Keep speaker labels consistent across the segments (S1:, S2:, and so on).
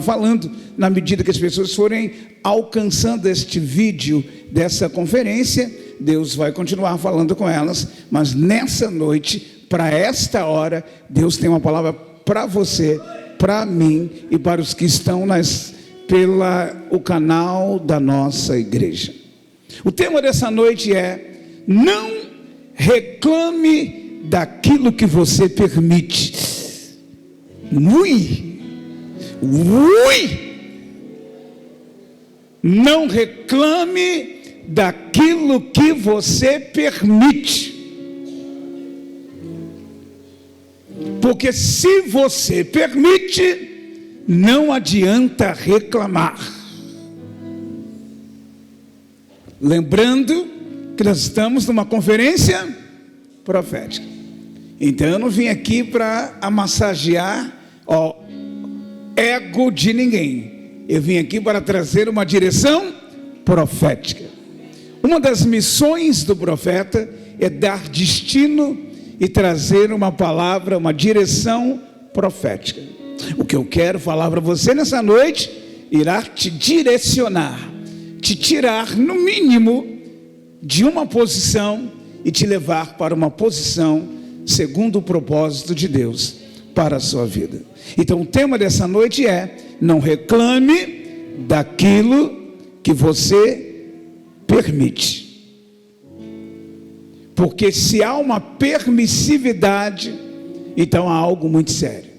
S1: falando, na medida que as pessoas forem alcançando este vídeo dessa conferência, Deus vai continuar falando com elas, mas nessa noite, para esta hora, Deus tem uma palavra para você, para mim e para os que estão pelo canal da nossa igreja. O tema dessa noite é: não reclame daquilo que você permite. Não reclame daquilo que você permite. Porque se você permite, não adianta reclamar. Lembrando que nós estamos numa conferência profética. Então eu não vim aqui para amassagear ego de ninguém. Eu vim aqui para trazer uma direção profética. Uma das missões do profeta é dar destino e trazer uma palavra, uma direção profética. O que eu quero falar para você nessa noite irá te direcionar, te tirar no mínimo de uma posição e te levar para uma posição segundo o propósito de Deus para a sua vida. Então o tema dessa noite é: não reclame daquilo que você permite. Porque se há uma permissividade, então há algo muito sério.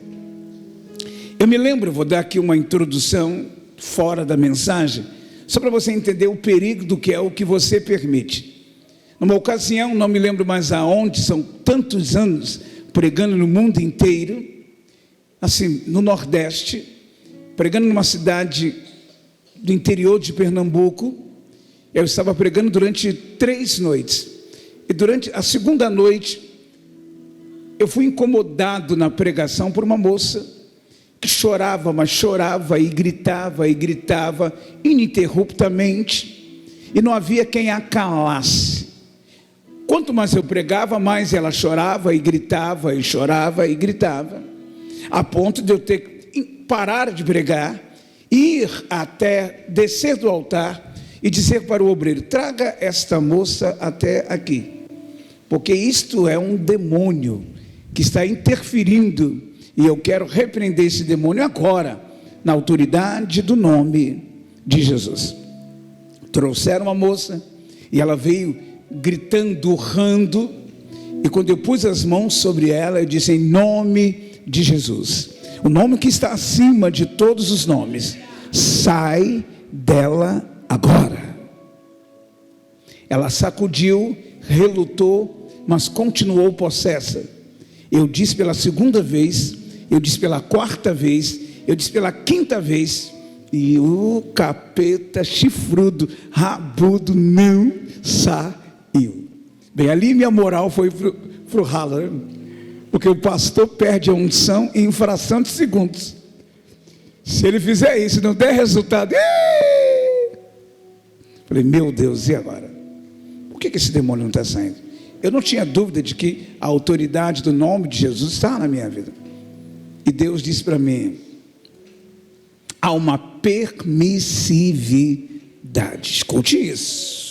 S1: Eu me lembro, vou dar aqui uma introdução fora da mensagem, só para você entender o perigo do que é o que você permite. Numa ocasião, não me lembro mais aonde, são tantos anos pregando no mundo inteiro, assim, no Nordeste, pregando numa cidade do interior de Pernambuco. Eu estava pregando durante 3 noites, e durante a segunda noite, eu fui incomodado na pregação por uma moça que chorava, mas chorava e gritava ininterruptamente, e não havia quem a calasse. Quanto mais eu pregava, mais ela chorava e gritava, e chorava e gritava, a ponto de eu ter que parar de pregar, ir até descer do altar e dizer para o obreiro: traga esta moça até aqui, porque isto é um demônio que está interferindo, e eu quero repreender esse demônio agora, na autoridade do nome de Jesus. Trouxeram a moça e ela veio gritando, urrando, e quando eu pus as mãos sobre ela, eu disse: em nome de Jesus, o nome que está acima de todos os nomes, sai dela agora. Ela sacudiu, relutou, mas continuou possessa. Eu disse pela segunda vez, eu disse pela quarta vez, eu disse pela quinta vez, e o capeta chifrudo, rabudo, não saiu. Bem, ali minha moral foi pro ralo, né? Porque o pastor perde a unção em fração de segundos. Se ele fizer isso e não der resultado, falei: meu Deus, e agora? Por que esse demônio não está saindo? Eu não tinha dúvida de que a autoridade do nome de Jesus está na minha vida. E Deus disse para mim: há uma permissividade. Escute isso.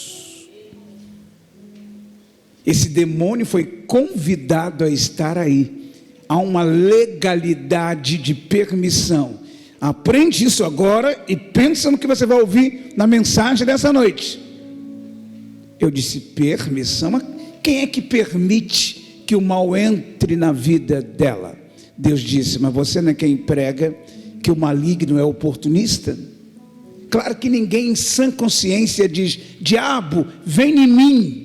S1: Esse demônio foi convidado a estar aí. Há uma legalidade de permissão. Aprende isso agora e pensa no que você vai ouvir na mensagem dessa noite. Eu disse: permissão? Mas quem é que permite que o mal entre na vida dela? Deus disse: mas você não é quem prega que o maligno é oportunista? Claro que ninguém em sã consciência diz: diabo, vem em mim.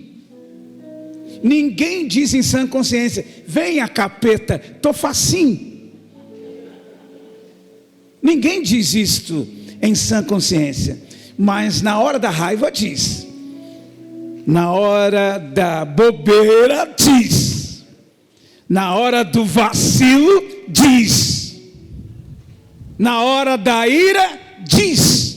S1: Ninguém diz em sã consciência: venha capeta, estou facinho. Ninguém diz isto em sã consciência, mas na hora da raiva diz, na hora da bobeira diz, na hora do vacilo diz, na hora da ira diz.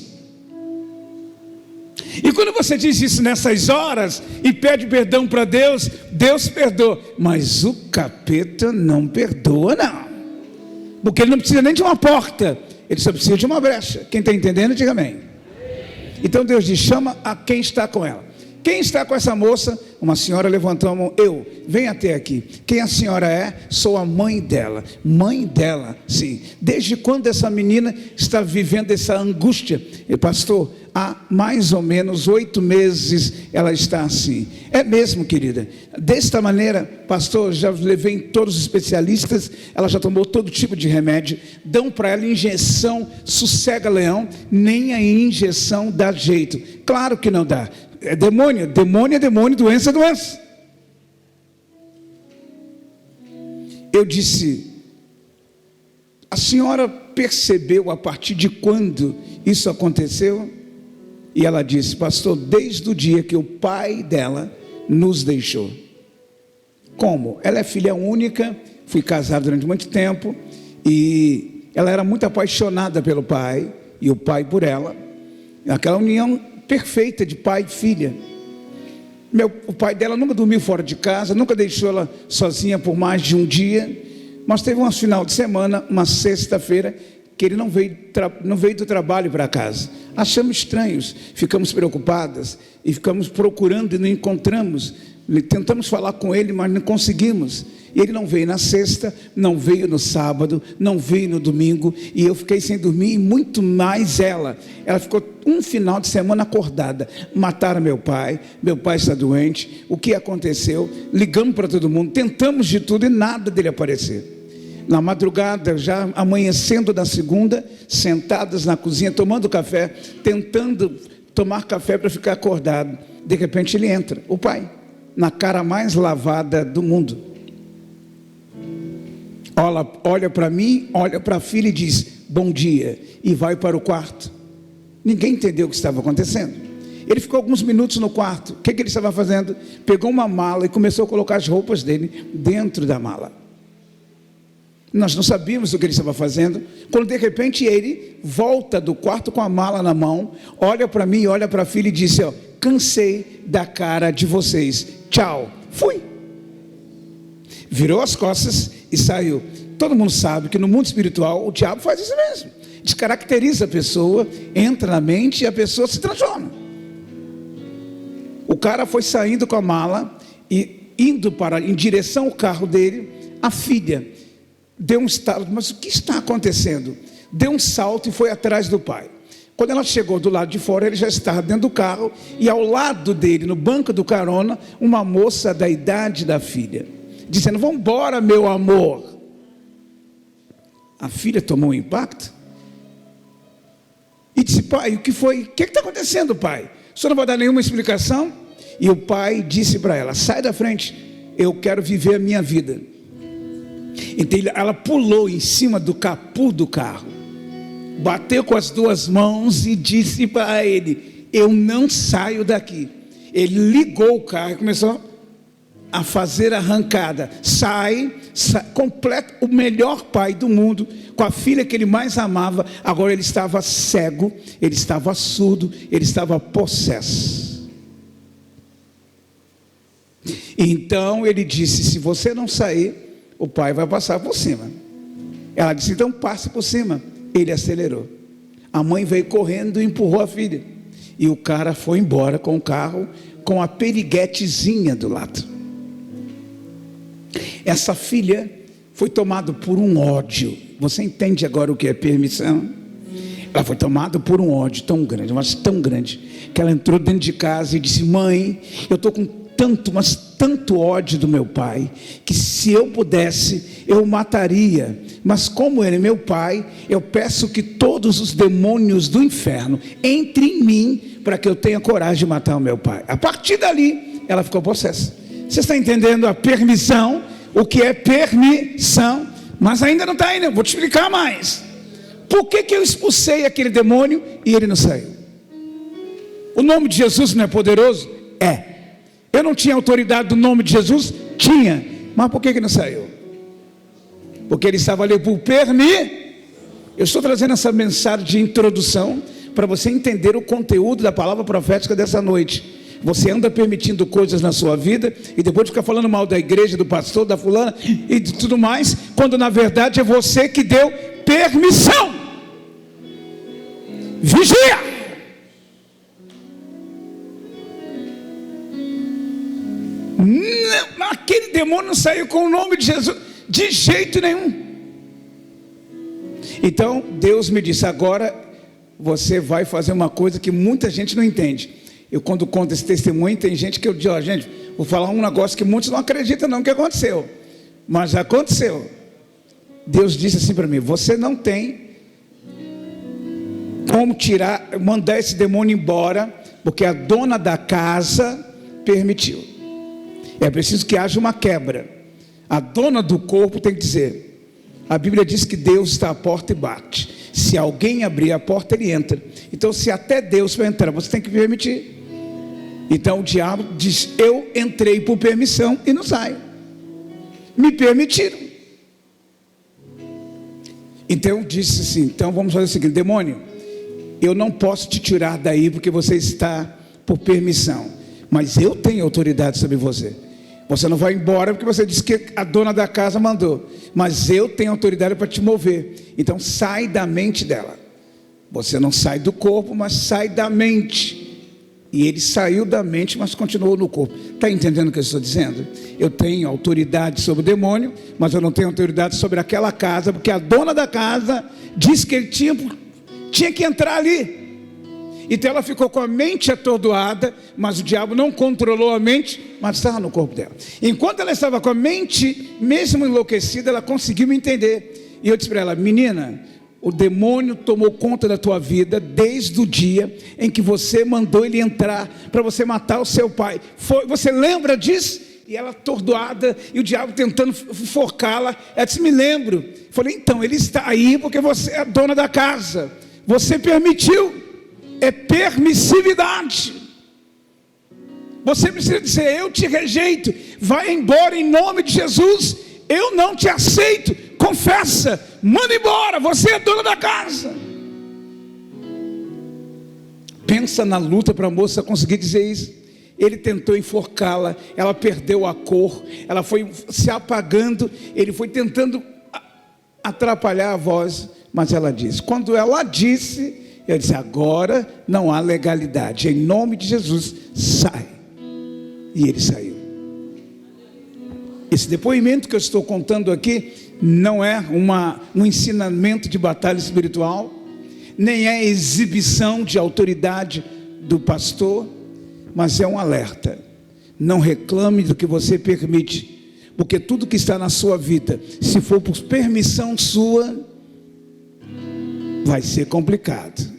S1: E quando você diz isso nessas horas e pede perdão para Deus, Deus perdoa, mas o capeta não perdoa não, porque ele não precisa nem de uma porta, ele só precisa de uma brecha. Quem está entendendo, diga amém. Então Deus diz, chama a quem está com ela. Quem está com essa moça? Uma senhora levantou a mão. Eu, vem até aqui. Quem a senhora é? Sou a mãe dela. Mãe dela, sim. Desde quando essa menina está vivendo essa angústia? E pastor, há mais ou menos 8 meses ela está assim. É mesmo, querida. Desta maneira, pastor, já levei em todos os especialistas, ela já tomou todo tipo de remédio, dão para ela injeção, sossega-leão, nem a injeção dá jeito. Claro que não dá. É demônio, demônio é demônio, doença é doença. Eu disse, a senhora percebeu a partir de quando isso aconteceu? E ela disse, pastor, desde o dia que o pai dela nos deixou. Como? Ela é filha única, fui casado durante muito tempo, e ela era muito apaixonada pelo pai, e o pai por ela, aquela união perfeita de pai e filha. O pai dela nunca dormiu fora de casa, nunca deixou ela sozinha por mais de um dia, mas teve um final de semana, uma sexta-feira, que ele não veio do trabalho para casa. Achamos estranhos, ficamos preocupadas, e ficamos procurando e não encontramos, tentamos falar com ele, mas não conseguimos. Ele não veio na sexta, não veio no sábado, não veio no domingo, e eu fiquei sem dormir, e muito mais ela ficou um final de semana acordada. Mataram meu pai está doente, o que aconteceu? Ligamos para todo mundo, tentamos de tudo e nada dele aparecer. Na madrugada, já amanhecendo da segunda, sentadas na cozinha, tomando café, tentando tomar café para ficar acordado, de repente ele entra, o pai, na cara mais lavada do mundo. Olha para mim, olha para a filha e diz, bom dia, e vai para o quarto. Ninguém entendeu o que estava acontecendo. Ele ficou alguns minutos no quarto. O que ele estava fazendo? Pegou uma mala e começou a colocar as roupas dele dentro da mala. Nós não sabíamos o que ele estava fazendo, quando de repente ele volta do quarto com a mala na mão, olha para mim, olha para a filha e disse, cansei da cara de vocês, tchau, fui. Virou as costas e saiu. Todo mundo sabe que no mundo espiritual o diabo faz isso mesmo, descaracteriza a pessoa, entra na mente e a pessoa se transforma. O cara foi saindo com a mala e indo em direção ao carro dele. A filha deu um estalo, mas o que está acontecendo? Deu um salto e foi atrás do pai. Quando ela chegou do lado de fora, ele já estava dentro do carro, e ao lado dele, no banco do carona, uma moça da idade da filha, dizendo, vamos embora, meu amor. A filha tomou um impacto e disse, pai, o que foi? O que está acontecendo, pai? O senhor não vai dar nenhuma explicação? E o pai disse para ela, sai da frente, eu quero viver a minha vida. Então ela pulou em cima do capô do carro, bateu com as 2 mãos e disse para ele, eu não saio daqui. Ele ligou o carro e começou a fazer arrancada, sai, completo, o melhor pai do mundo, com a filha que ele mais amava. Agora ele estava cego, ele estava surdo, ele estava possesso. Então ele disse, se você não sair, o pai vai passar por cima. Ela disse, então passe por cima. Ele acelerou. A mãe veio correndo e empurrou a filha, e o cara foi embora com o carro, com a periguetezinha do lado. Essa filha foi tomada por um ódio. Você entende agora o que é permissão? Ela foi tomada por um ódio tão grande, mas tão grande, que ela entrou dentro de casa e disse, mãe, eu estou com tanto ódio do meu pai, que se eu pudesse, eu o mataria, mas como ele é meu pai, eu peço que todos os demônios do inferno entrem em mim, para que eu tenha coragem de matar o meu pai. A partir dali, ela ficou possessa. Você está entendendo a permissão? O que é permissão? Mas ainda não está ainda, vou te explicar mais. Por que eu expulsei aquele demônio e ele não saiu? O nome de Jesus não é poderoso? É. Eu não tinha autoridade do nome de Jesus? Tinha. Mas por que não saiu? Porque ele estava ali por Eu estou trazendo essa mensagem de introdução para você entender o conteúdo da palavra profética dessa noite. Você anda permitindo coisas na sua vida e depois fica falando mal da igreja, do pastor, da fulana e de tudo mais, quando na verdade é você que deu permissão. vigia. Não, aquele demônio não saiu com o nome de Jesus, de jeito nenhum. Então Deus me disse: agora você vai fazer uma coisa que muita gente não entende. Eu, quando conto esse testemunho, tem gente que eu digo: ó, gente, vou falar um negócio que muitos não acreditam não que aconteceu, mas aconteceu. Deus disse assim para mim: você não tem como mandar esse demônio embora, porque a dona da casa permitiu. É preciso que haja uma quebra. A dona do corpo tem que dizer. A Bíblia diz que Deus está à porta e bate. Se alguém abrir a porta, ele entra. Então, se até Deus vai entrar, você tem que permitir. Então o diabo diz: eu entrei por permissão e não saio. Me permitiram. Então eu disse assim: então vamos fazer o seguinte, demônio, eu não posso te tirar daí porque você está por permissão, mas eu tenho autoridade sobre você. Você não vai embora porque você disse que a dona da casa mandou, mas eu tenho autoridade para te mover. Então sai da mente dela. Você não sai do corpo, mas sai da mente. E ele saiu da mente, mas continuou no corpo. Está entendendo o que eu estou dizendo? Eu tenho autoridade sobre o demônio, mas eu não tenho autoridade sobre aquela casa, porque a dona da casa disse que ele tinha que entrar ali. Então ela ficou com a mente atordoada, mas o diabo não controlou a mente, mas estava no corpo dela. Enquanto ela estava com a mente, mesmo enlouquecida, ela conseguiu me entender. E eu disse para ela: menina, o demônio tomou conta da tua vida desde o dia em que você mandou ele entrar para você matar o seu pai. Você lembra disso? E ela atordoada, e o diabo tentando focá-la. Ela disse: me lembro. Falei: então, ele está aí porque você é a dona da casa. Você permitiu. É permissividade. Você precisa dizer: eu te rejeito, vai embora em nome de Jesus, eu não te aceito. Confessa, manda embora, você é dona da casa. Pensa na luta para a moça conseguir dizer isso. Ele tentou enforcá-la, ela perdeu a cor, ela foi se apagando, ele foi tentando atrapalhar a voz, mas ela disse. Quando ela disse, eu disse: agora não há legalidade, em nome de Jesus, sai. E ele saiu. Esse depoimento que eu estou contando aqui não é um ensinamento de batalha espiritual, nem é exibição de autoridade do pastor, mas é um alerta. Não reclame do que você permite, porque tudo que está na sua vida, se for por permissão sua, vai ser complicado,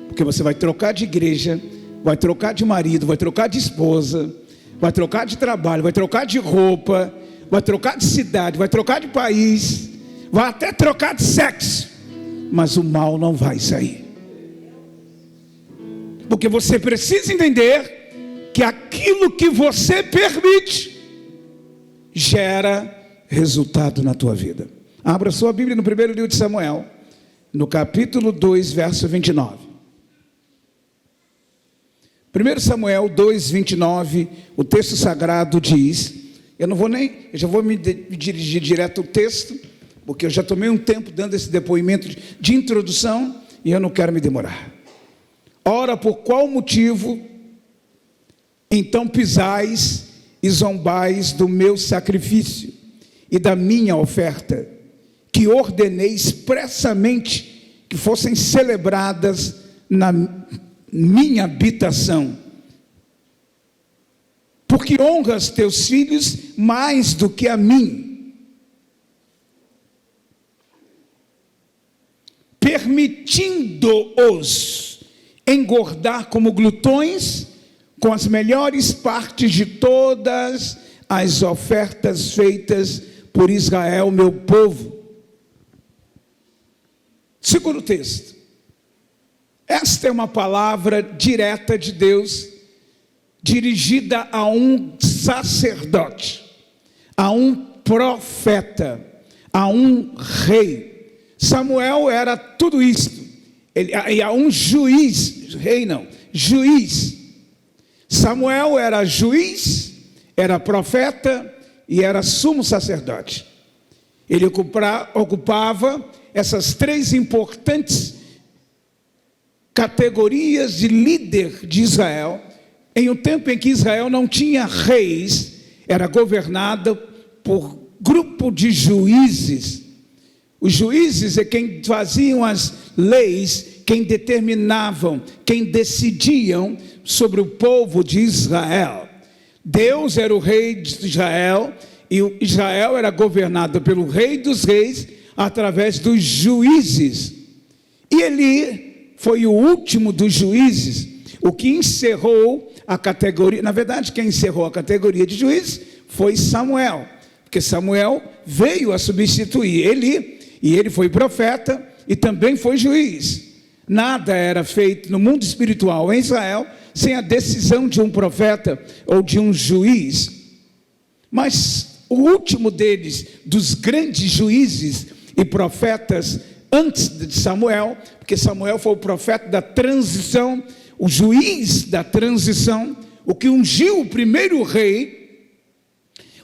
S1: porque você vai trocar de igreja, vai trocar de marido, vai trocar de esposa, vai trocar de trabalho, vai trocar de roupa, vai trocar de cidade, vai trocar de país, vai até trocar de sexo, mas o mal não vai sair, porque você precisa entender que aquilo que você permite gera resultado na tua vida. Abra sua Bíblia no primeiro livro de Samuel, no capítulo 2, verso 29. 1 Samuel 2, 29, o texto sagrado diz, eu já vou me dirigir direto ao texto, porque eu já tomei um tempo dando esse depoimento de introdução, e eu não quero me demorar. Ora, por qual motivo então pisais e zombais do meu sacrifício e da minha oferta, que ordenei expressamente que fossem celebradas na minha habitação? Porque honras teus filhos mais do que a mim, permitindo-os engordar como glutões com as melhores partes de todas as ofertas feitas por Israel, meu povo. Segundo texto, esta é uma palavra direta de Deus, dirigida a um sacerdote, a um profeta, a um rei. Samuel era tudo isso, e a um juiz, rei não, juiz. Samuel era juiz, era profeta e era sumo sacerdote. Ele ocupava essas três importantes categorias de líder de Israel, em um tempo em que Israel não tinha reis, era governada por grupo de juízes. Os juízes é quem faziam as leis, quem determinavam, quem decidiam sobre o povo de Israel. Deus era o rei de Israel, e Israel era governado pelo rei dos reis, através dos juízes. E Eli foi o último dos juízes, o que encerrou a categoria. Na verdade, quem encerrou a categoria de juízes foi Samuel, porque Samuel veio a substituir Eli, e ele foi profeta e também foi juiz. Nada era feito no mundo espiritual em Israel sem a decisão de um profeta ou de um juiz. Mas o último deles, dos grandes juízes e profetas antes de Samuel, porque Samuel foi o profeta da transição, o juiz da transição, o que ungiu o primeiro rei,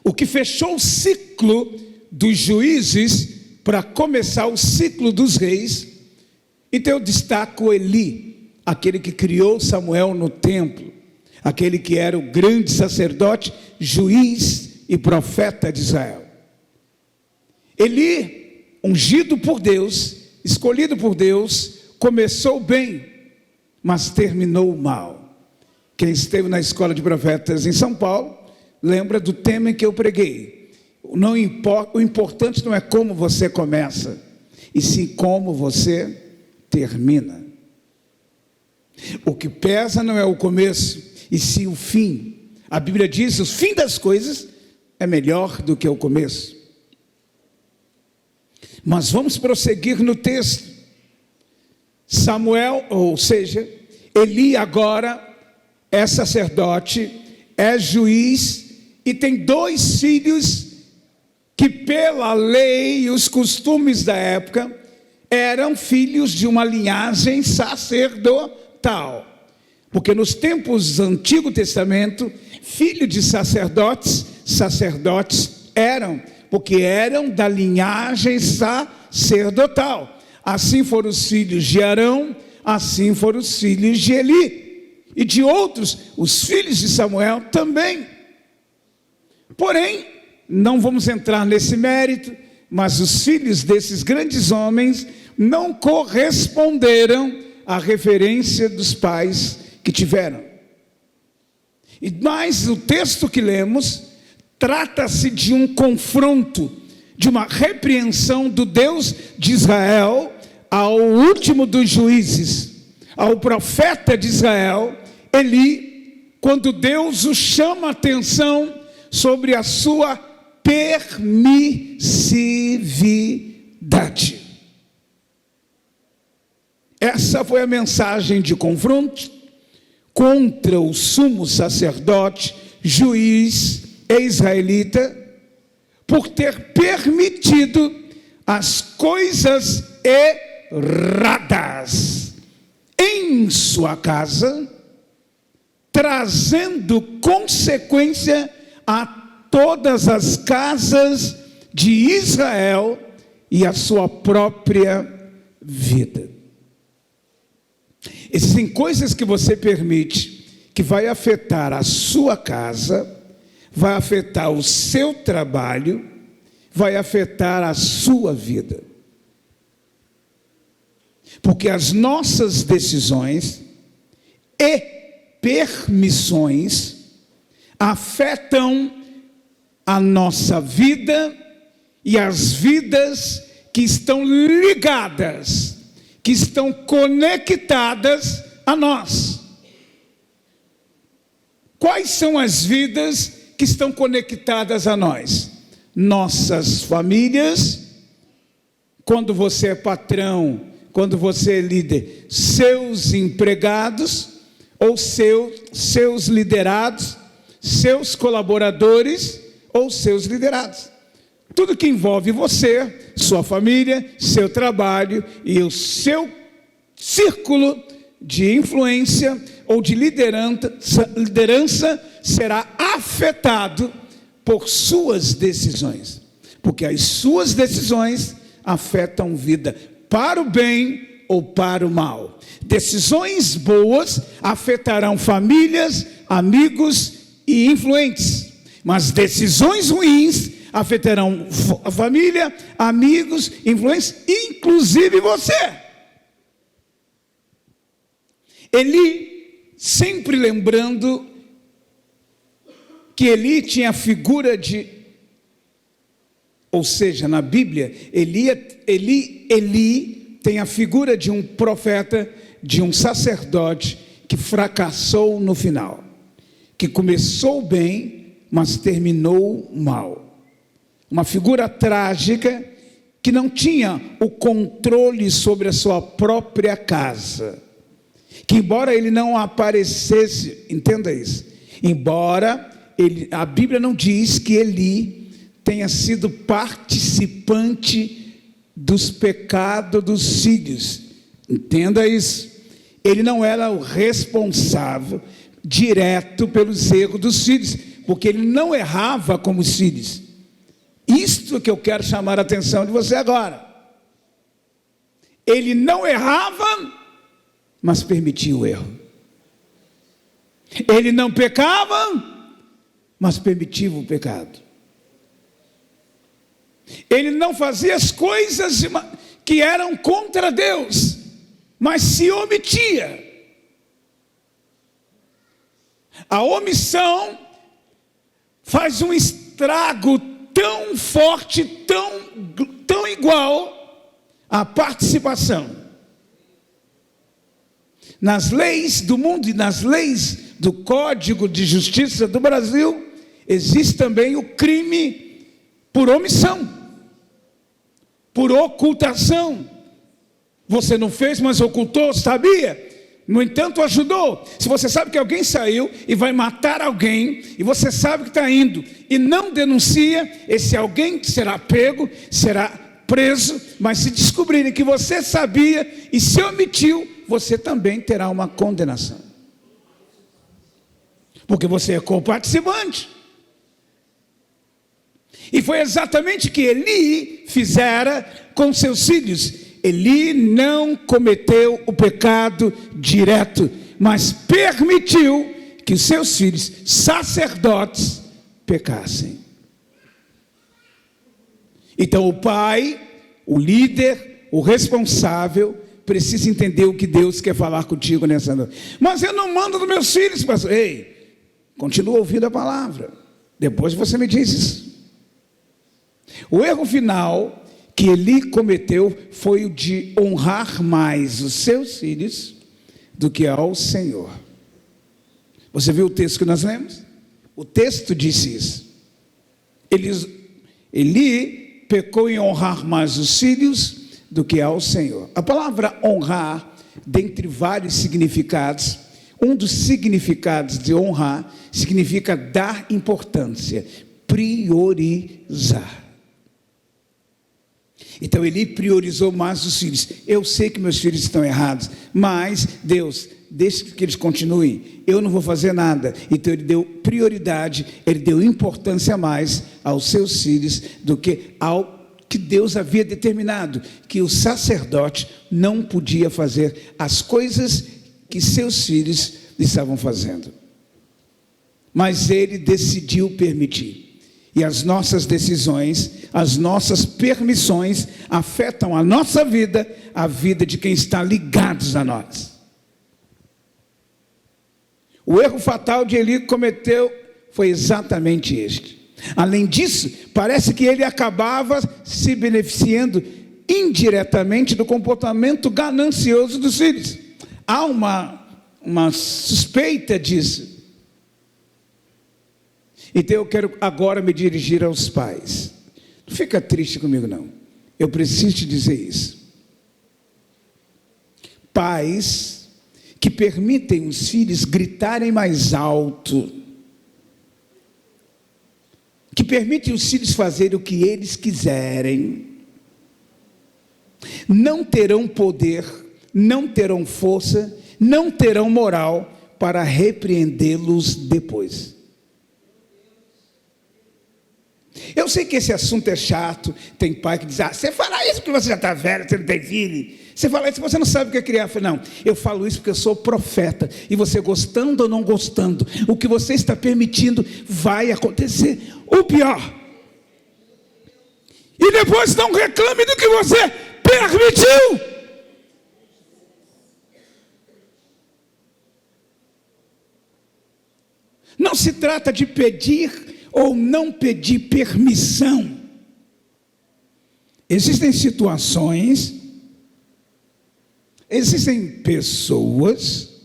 S1: o que fechou o ciclo dos juízes para começar o ciclo dos reis. Então eu destaco Eli, aquele que criou Samuel no templo, aquele que era o grande sacerdote, juiz e profeta de Israel. Eli, ungido por Deus, escolhido por Deus, começou bem, mas terminou mal. Quem esteve na escola de profetas em São Paulo, lembra do tema em que eu preguei. O importante não é como você começa, e sim como você termina. O que pesa não é o começo, e sim o fim. A Bíblia diz: o fim das coisas é melhor do que o começo. Mas vamos prosseguir no texto. Samuel, ou seja, Eli agora é sacerdote, é juiz e tem 2 filhos que pela lei e os costumes da época eram filhos de uma linhagem sacerdotal. Porque nos tempos do Antigo Testamento, filho de sacerdotes eram, porque eram da linhagem sacerdotal. Assim foram os filhos de Arão, assim foram os filhos de Eli. E de outros, os filhos de Samuel também. Porém, não vamos entrar nesse mérito, mas os filhos desses grandes homens não corresponderam à referência dos pais que tiveram. Mas o texto que lemos trata-se de um confronto, de uma repreensão do Deus de Israel ao último dos juízes, ao profeta de Israel, Eli, quando Deus o chama a atenção sobre a sua permissividade. Essa foi a mensagem de confronto contra o sumo sacerdote, juiz e israelita, por ter permitido as coisas erradas em sua casa, trazendo consequência a todas as casas de Israel e a sua própria vida. Existem coisas que você permite que vai afetar a sua casa, vai afetar o seu trabalho, vai afetar a sua vida. Porque as nossas decisões e permissões afetam a nossa vida e as vidas que estão ligadas, que estão conectadas a nós. Quais são as vidas que estão conectadas a nós? Nossas famílias, quando você é patrão, quando você é líder, seus empregados, ou seus liderados, seus colaboradores, ou seus liderados. Tudo que envolve você, sua família, seu trabalho e o seu círculo de influência ou de liderança será afetado por suas decisões. Porque as suas decisões afetam vida para o bem ou para o mal. Decisões boas afetarão famílias, amigos e influentes, mas decisões ruins afetarão a família, amigos, influentes, inclusive você. Eli, sempre lembrando que Eli tinha a figura de, ou seja, na Bíblia, Eli tem a figura de um profeta, de um sacerdote que fracassou no final, que começou bem, mas terminou mal. Uma figura trágica que não tinha o controle sobre a sua própria casa, que embora ele não aparecesse, entenda isso, embora a Bíblia não diz que Eli tenha sido participante dos pecados dos filhos, entenda isso, ele não era o responsável direto pelos erros dos filhos, porque ele não errava como os filhos. Isto que eu quero chamar a atenção de você agora. Ele não errava, mas permitia o erro. Ele não pecava, mas permitia o pecado. Ele não fazia as coisas que eram contra Deus, mas se omitia. A omissão faz um estrago tão forte, tão igual à participação. Nas leis do mundo e nas leis do Código de Justiça do Brasil, existe também o crime por omissão, por ocultação. Você não fez, mas ocultou, sabia? No entanto, ajudou. Se você sabe que alguém saiu e vai matar alguém, e você sabe que está indo, e não denuncia, esse alguém será pego, será preso, mas se descobrirem que você sabia e se omitiu, você também terá uma condenação. Porque você é co-participante. E foi exatamente o que Eli fizera com seus filhos. Eli não cometeu o pecado direto, mas permitiu que os seus filhos, sacerdotes, pecassem. Então o pai, o líder, o responsável, precisa entender o que Deus quer falar contigo nessa noite. Mas eu não mando nos meus filhos, pastor. Ei, continua ouvindo a palavra. Depois você me diz isso. O erro final que Eli cometeu foi o de honrar mais os seus filhos do que ao Senhor. Você viu o texto que nós lemos? O texto disse isso. Eli pecou em honrar mais os filhos do que ao Senhor. A palavra honrar, dentre vários significados, um dos significados de honrar significa dar importância, priorizar. Então Eli priorizou mais os filhos. Eu sei que meus filhos estão errados, mas Deus, deixa que eles continuem, eu não vou fazer nada. Então ele deu prioridade, ele deu importância mais aos seus filhos do que ao que Deus havia determinado, que o sacerdote não podia fazer as coisas que seus filhos estavam fazendo. Mas ele decidiu permitir. E as nossas decisões, as nossas permissões afetam a nossa vida, a vida de quem está ligados a nós. O erro fatal de Eli cometeu foi exatamente este. Além disso, parece que ele acabava se beneficiando indiretamente do comportamento ganancioso dos filhos. Há uma suspeita disso. Então eu quero agora me dirigir aos pais. Não fica triste comigo não. Eu preciso te dizer isso. Pais que permitem os filhos gritarem mais alto, que permitem os filhos fazerem o que eles quiserem, não terão poder, não terão força, não terão moral para repreendê-los depois. Eu sei que esse assunto é chato, tem pai que diz, você fala isso porque você já está velho, você não tem filho. Você fala isso, você não sabe o que é criar. Eu falo, não, eu falo isso porque eu sou profeta. E você gostando ou não gostando, o que você está permitindo vai acontecer. O pior. E depois não reclame do que você permitiu. Não se trata de pedir ou não pedir permissão. Existem situações, existem pessoas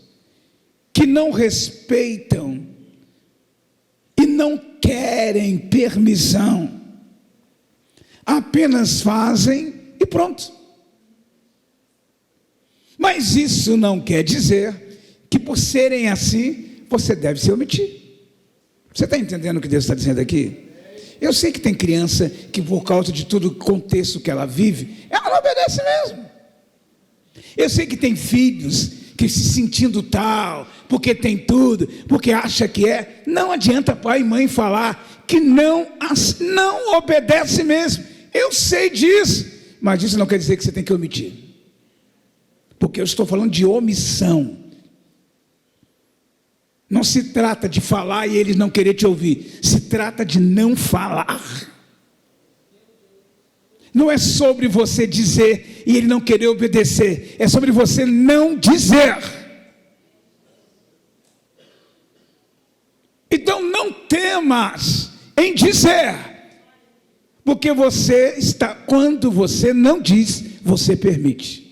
S1: que não respeitam e não querem permissão, apenas fazem e pronto. Mas isso não quer dizer que por serem assim, você deve se omitir. Você está entendendo o que Deus está dizendo aqui? Eu sei que tem criança que por causa de todo o contexto que ela vive, ela não obedece mesmo. Eu sei que tem filhos que se sentindo tal, porque tem tudo, porque acha que é. Não adianta pai e mãe falar que não obedece mesmo. Eu sei disso, mas isso não quer dizer que você tem que omitir. Porque eu estou falando de omissão. Não se trata de falar e eles não querer te ouvir. Se trata de não falar. Não é sobre você dizer e ele não querer obedecer. É sobre você não dizer. Então não temas em dizer. Porque você está, quando você não diz, você permite.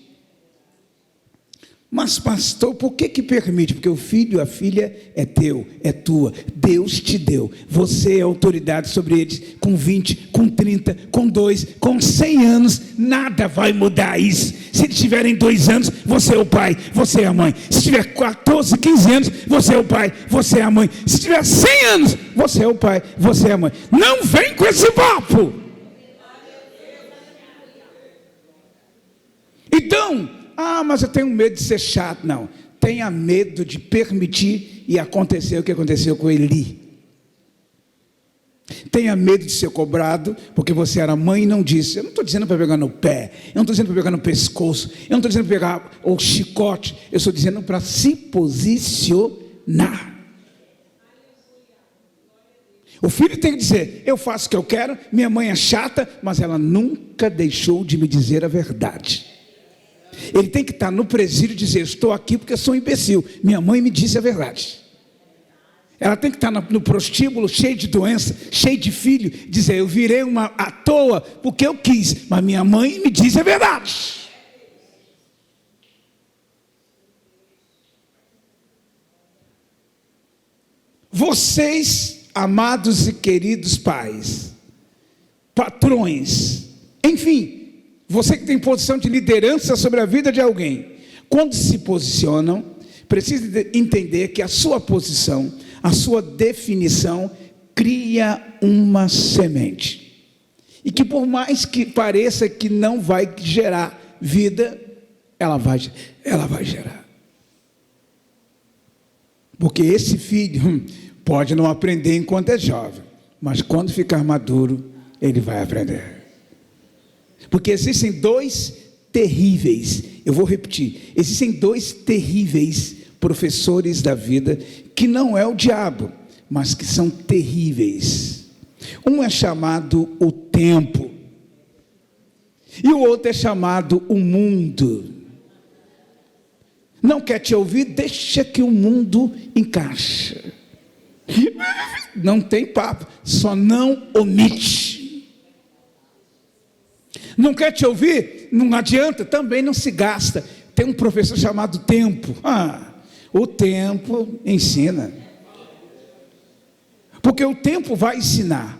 S1: Mas pastor, por que permite? Porque o filho, a filha é teu, é tua, Deus te deu, você é autoridade sobre eles, com 20, com 30, com 2, com 100 anos, nada vai mudar isso. Se eles tiverem 2 anos, você é o pai, você é a mãe. Se tiver 14, 15 anos, você é o pai, você é a mãe. Se tiver 100 anos, você é o pai, você é a mãe. Não vem com esse papo. Então, mas eu tenho medo de ser chato. Não, tenha medo de permitir e acontecer o que aconteceu com Eli. Tenha medo de ser cobrado, porque você era mãe e não disse. Eu não estou dizendo para pegar no pé, eu não estou dizendo para pegar no pescoço, eu não estou dizendo para pegar o chicote, eu estou dizendo para se posicionar. O filho tem que dizer, eu faço o que eu quero, minha mãe é chata, mas ela nunca deixou de me dizer a verdade. Ele tem que estar no presídio e dizer, estou aqui porque eu sou um imbecil, minha mãe me disse a verdade. Ela tem que estar no prostíbulo, cheio de doença, cheio de filho, dizer, eu virei uma à toa porque eu quis, mas minha mãe me disse a verdade. Vocês, amados e queridos pais, patrões, enfim, você que tem posição de liderança sobre a vida de alguém, quando se posicionam, precisa entender que a sua posição, a sua definição, cria uma semente. E que por mais que pareça que não vai gerar vida, ela vai gerar. Porque esse filho pode não aprender enquanto é jovem, mas quando ficar maduro, ele vai aprender. Porque existem 2 terríveis, eu vou repetir, existem 2 terríveis professores da vida, que não é o diabo, mas que são terríveis. Um é chamado o tempo, e o outro é chamado o mundo. Não quer te ouvir? Deixa que o mundo encaixa. Não tem papo, só não omite. Não quer te ouvir? Não adianta, também não se gasta. Tem um professor chamado tempo. O tempo ensina. Porque o tempo vai ensinar.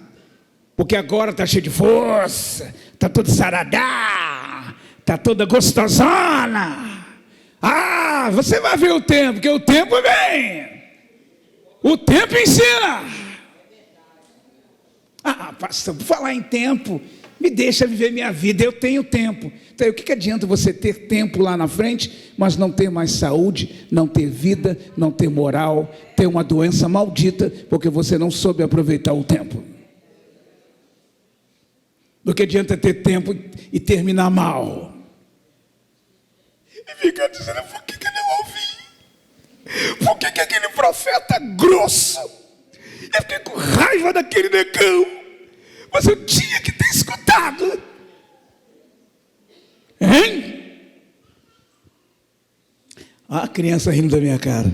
S1: Porque agora está cheio de força, está todo saradá, está toda gostosona. Você vai ver o tempo, porque o tempo vem. O tempo ensina. Pastor, por falar em tempo, me deixa viver minha vida, eu tenho tempo. Então, o que adianta você ter tempo lá na frente, mas não ter mais saúde, não ter vida, não ter moral, ter uma doença maldita, porque você não soube aproveitar o tempo? Do que adianta ter tempo e terminar mal? E fica dizendo, por que eu não ouvi? Por que aquele profeta grosso? Eu fiquei com raiva daquele negão. Mas eu tinha que ter escutado. Hein? A criança rindo da minha cara.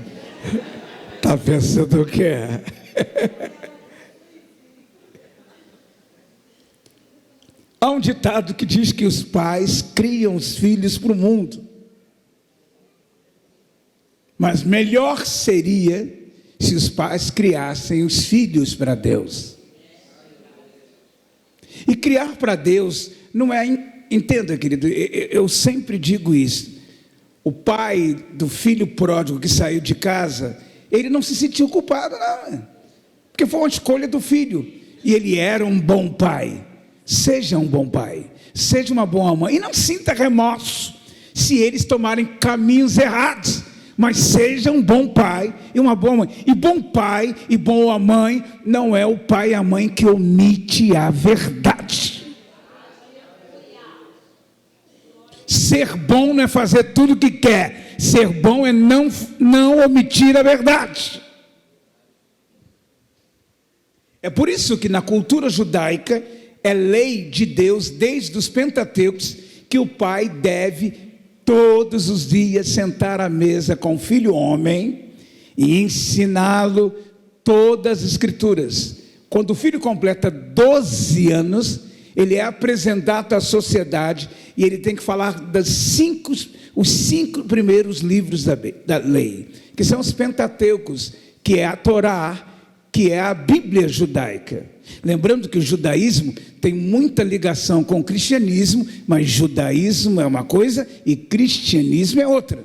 S1: Está pensando o que é? Há um ditado que diz que os pais criam os filhos para o mundo. Mas melhor seria se os pais criassem os filhos para Deus. E criar para Deus não é... Entenda, querido, eu sempre digo isso. O pai do filho pródigo que saiu de casa, ele não se sentiu culpado, não. Porque foi uma escolha do filho. E ele era um bom pai. Seja um bom pai. Seja uma boa mãe. E não sinta remorso se eles tomarem caminhos errados. Mas seja um bom pai e uma boa mãe. E bom pai e boa mãe não é o pai e a mãe que omite a verdade. Ser bom não é fazer tudo o que quer. Ser bom é não omitir a verdade. É por isso que na cultura judaica é lei de Deus, desde os Pentateucos, que o pai deve todos os dias sentar à mesa com o filho homem e ensiná-lo todas as escrituras. Quando o filho completa 12 anos, ele é apresentado à sociedade e ele tem que falar os 5 primeiros livros da lei, que são os Pentateucos, que é a Torá, que é a Bíblia judaica. Lembrando que o judaísmo tem muita ligação com o cristianismo, mas judaísmo é uma coisa e cristianismo é outra.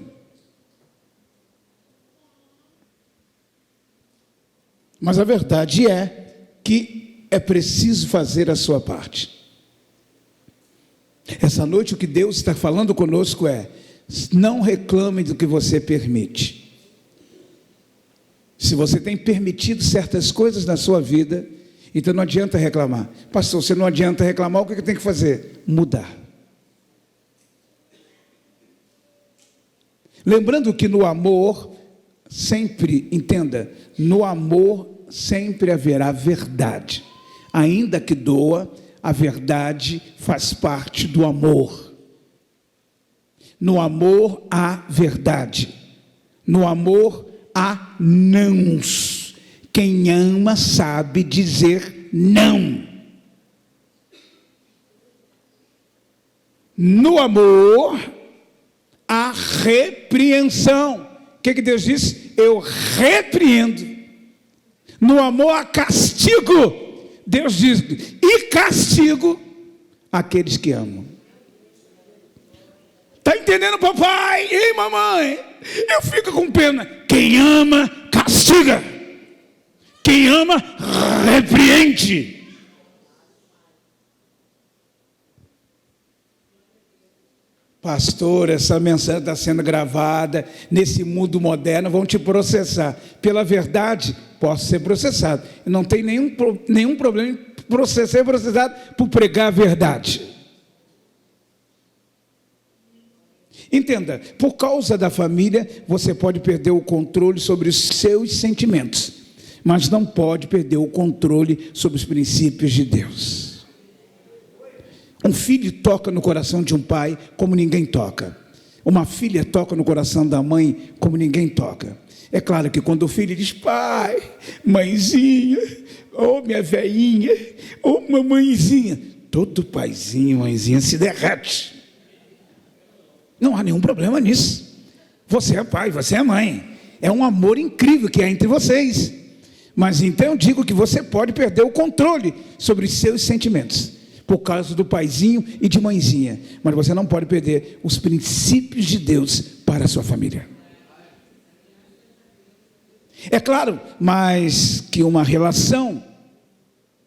S1: Mas a verdade é que é preciso fazer a sua parte. Essa noite o que Deus está falando conosco é: não reclame do que você permite. Se você tem permitido certas coisas na sua vida, então não adianta reclamar. Pastor, se não adianta reclamar, o que tem que fazer? Mudar. Lembrando que no amor, sempre, entenda, no amor sempre haverá verdade. Ainda que doa, a verdade faz parte do amor. No amor há verdade. No amor há nãos. Quem ama sabe dizer não. No amor há repreensão. O que Deus disse? Eu repreendo. No amor há castigo. Deus diz, e castigo aqueles que amam. Está entendendo, papai? Ei, mamãe? Eu fico com pena. Quem ama, castiga. Quem ama, repreende. Pastor, essa mensagem está sendo gravada nesse mundo moderno, vão te processar. Pela verdade, posso ser processado. Não tem nenhum problema em ser processado por pregar a verdade. Entenda, por causa da família, você pode perder o controle sobre os seus sentimentos, mas não pode perder o controle sobre os princípios de Deus. Um filho toca no coração de um pai como ninguém toca. Uma filha toca no coração da mãe como ninguém toca. É claro que quando o filho diz, pai, mãezinha, oh minha velhinha, oh mamãezinha, todo paizinho, mãezinha se derrete. Não há nenhum problema nisso. Você é pai, você é mãe. É um amor incrível que há entre vocês. Mas então eu digo que você pode perder o controle sobre os seus sentimentos por causa do paizinho e de mãezinha, mas você não pode perder os princípios de Deus para a sua família. É claro, mas que uma relação,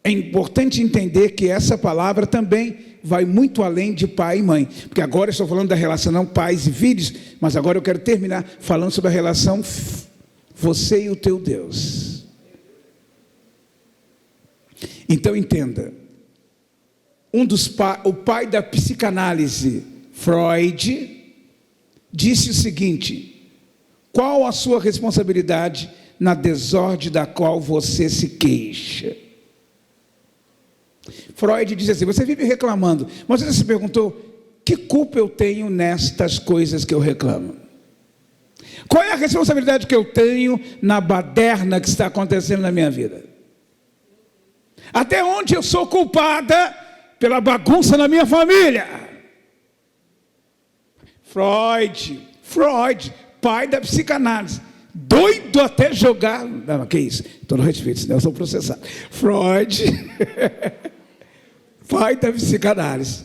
S1: é importante entender que essa palavra também vai muito além de pai e mãe, porque agora eu estou falando da relação não pais e filhos, mas agora eu quero terminar falando sobre a relação você e o teu Deus. Então entenda, o pai da psicanálise, Freud, disse o seguinte: qual a sua responsabilidade na desordem da qual você se queixa? Freud diz assim: você vive reclamando, mas você se perguntou, que culpa eu tenho nestas coisas que eu reclamo? Qual é a responsabilidade que eu tenho na baderna que está acontecendo na minha vida? Até onde eu sou culpada pela bagunça na minha família? Freud, pai da psicanálise, doido até jogar. Não, que isso? Todo respeito, senão eu sou processado. Freud, pai da psicanálise,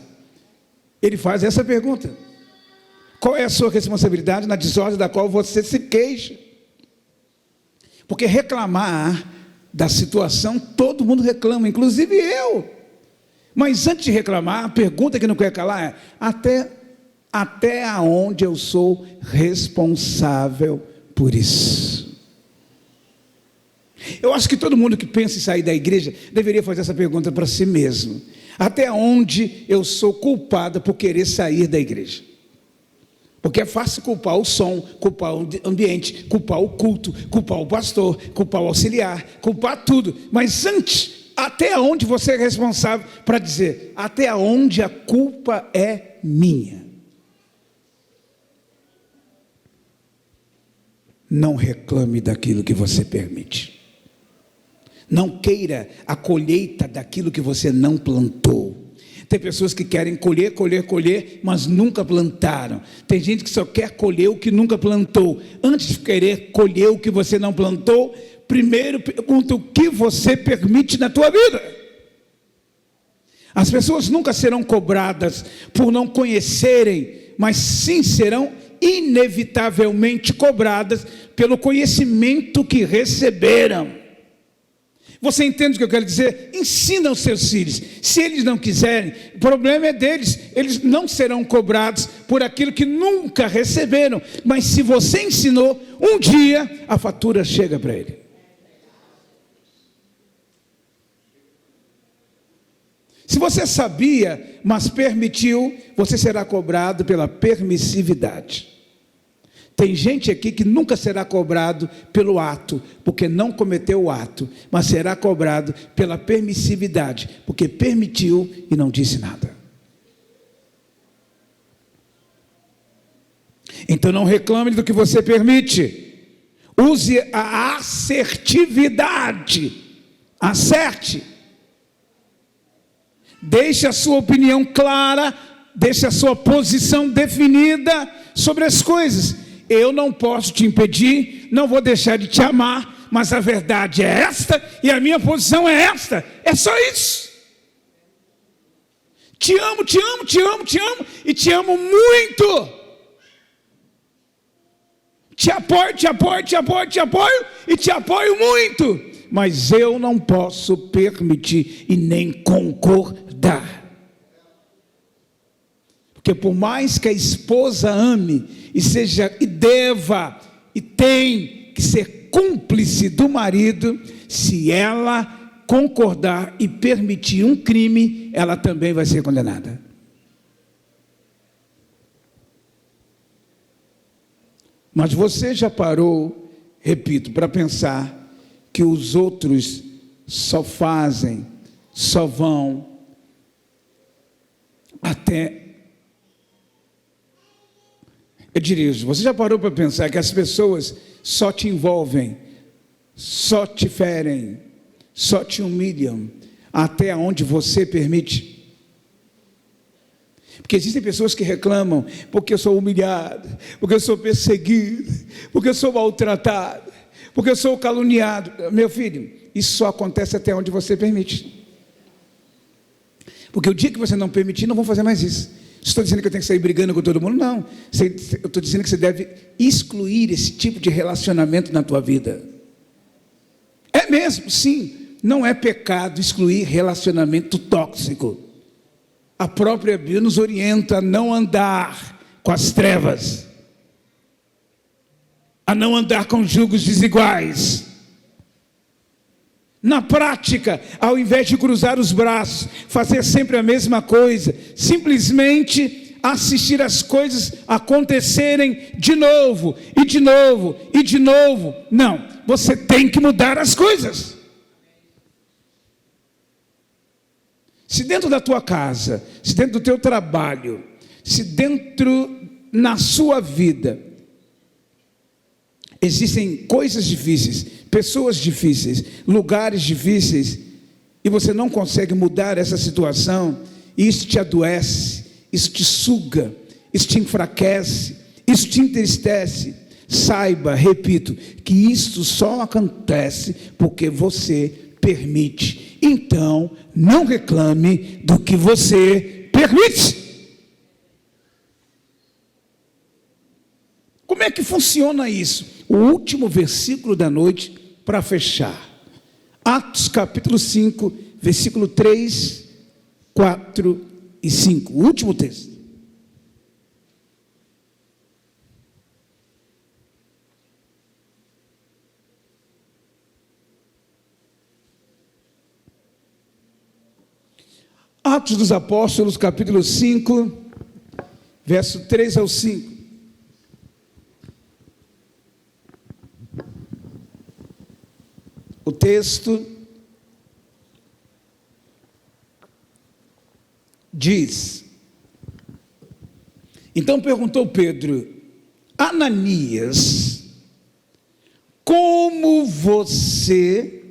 S1: ele faz essa pergunta: qual é a sua responsabilidade na desordem da qual você se queixa? Porque reclamar da situação, todo mundo reclama, inclusive eu. Mas antes de reclamar, a pergunta que não quer calar é: até aonde eu sou responsável por isso? Eu acho que todo mundo que pensa em sair da igreja deveria fazer essa pergunta para si mesmo: até onde eu sou culpado por querer sair da igreja? Porque é fácil culpar o som, culpar o ambiente, culpar o culto, culpar o pastor, culpar o auxiliar, culpar tudo. Mas antes, até onde você é responsável para dizer: até onde a culpa é minha? Não reclame daquilo que você permite. Não queira a colheita daquilo que você não plantou. Tem pessoas que querem colher, mas nunca plantaram. Tem gente que só quer colher o que nunca plantou. Antes de querer colher o que você não plantou, primeiro pergunta o que você permite na tua vida. As pessoas nunca serão cobradas por não conhecerem, mas sim serão inevitavelmente cobradas pelo conhecimento que receberam. Você entende o que eu quero dizer? Ensina os seus filhos. Se eles não quiserem, o problema é deles. Eles não serão cobrados por aquilo que nunca receberam. Mas se você ensinou, um dia a fatura chega para ele. Se você sabia, mas permitiu, você será cobrado pela permissividade. Tem gente aqui que nunca será cobrado pelo ato, porque não cometeu o ato, mas será cobrado pela permissividade, porque permitiu e não disse nada. Então não reclame do que você permite. Use a assertividade. Acerte. Deixe a sua opinião clara, deixe a sua posição definida sobre as coisas. Eu não posso te impedir, não vou deixar de te amar, mas a verdade é esta e a minha posição é esta. É só isso. Te amo e te amo muito. Te apoio e te apoio muito. Mas eu não posso permitir e nem concordar. Porque por mais que a esposa ame e deva e tem que ser cúmplice do marido, se ela concordar e permitir um crime, ela também vai ser condenada. Mas você já parou, repito, para pensar que os outros só fazem, só vão até... Eu diria isso, você já parou para pensar que as pessoas só te envolvem, só te ferem, só te humilham, até onde você permite? Porque existem pessoas que reclamam, porque eu sou humilhado, porque eu sou perseguido, porque eu sou maltratado, porque eu sou caluniado. Meu filho, isso só acontece até onde você permite. Porque o dia que você não permitir, não vão fazer mais isso. Estou dizendo que eu tenho que sair brigando com todo mundo? Não. Eu estou dizendo que você deve excluir esse tipo de relacionamento na tua vida. É mesmo, sim. Não é pecado excluir relacionamento tóxico. A própria Bíblia nos orienta a não andar com as trevas, a não andar com julgos desiguais. Na prática, ao invés de cruzar os braços, fazer sempre a mesma coisa, simplesmente assistir as coisas acontecerem de novo, e de novo, e de novo. Não, você tem que mudar as coisas. Se dentro da tua casa, se dentro do teu trabalho, se dentro na sua vida, existem coisas difíceis, pessoas difíceis, lugares difíceis, e você não consegue mudar essa situação, e isso te adoece, isso te suga, isso te enfraquece, isso te entristece. Saiba, repito, que isso só acontece porque você permite. Então, não reclame do que você permite. Como é que funciona isso? O último versículo da noite para fechar. Atos capítulo 5, versículo 3, 4 e 5. O último texto. Atos dos Apóstolos, capítulo 5, verso 3 ao 5. O texto diz: então perguntou Pedro: Ananias, como você